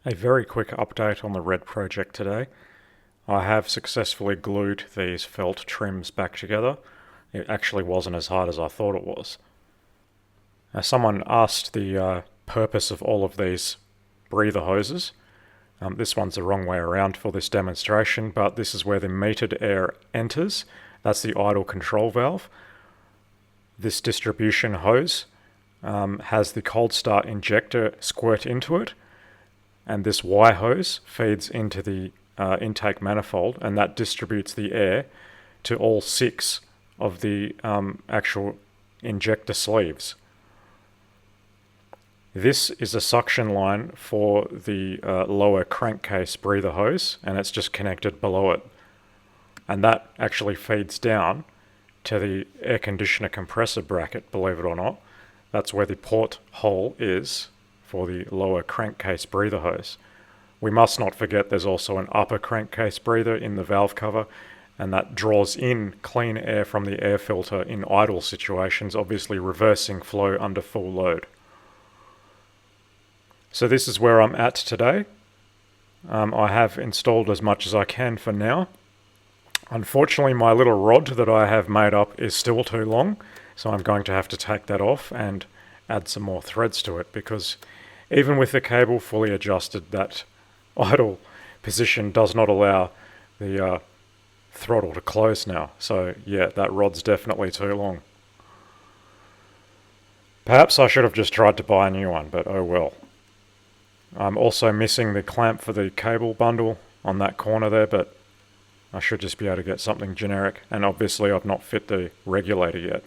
A very quick update on the Red project today. I have successfully glued these felt trims back together. It actually wasn't as hard as I thought it was. Someone asked the purpose of all of these breather hoses. This one's the wrong way around for this demonstration, but this is where the metered air enters. That's the idle control valve. This distribution hose has the cold start injector squirt into it, and this Y hose feeds into the intake manifold, and that distributes the air to all 6 of the actual injector sleeves. This is a suction line for the lower crankcase breather hose, and it's just connected below it. And that actually feeds down to the air conditioner compressor bracket, believe it or not. That's where the port hole is for the lower crankcase breather hose. We must not forget there's also an upper crankcase breather in the valve cover, and that draws in clean air from the air filter in idle situations, obviously reversing flow under full load. So this is where I'm at today. I have installed as much as I can for now. Unfortunately, my little rod that I have made up is still too long, so I'm going to have to take that off and add some more threads to it, because even with the cable fully adjusted, that idle position does not allow the throttle to close now. So yeah, that rod's definitely too long. Perhaps I should have just tried to buy a new one, but oh well. I'm also missing the clamp for the cable bundle on that corner there, but I should just be able to get something generic, and obviously I've not fit the regulator yet.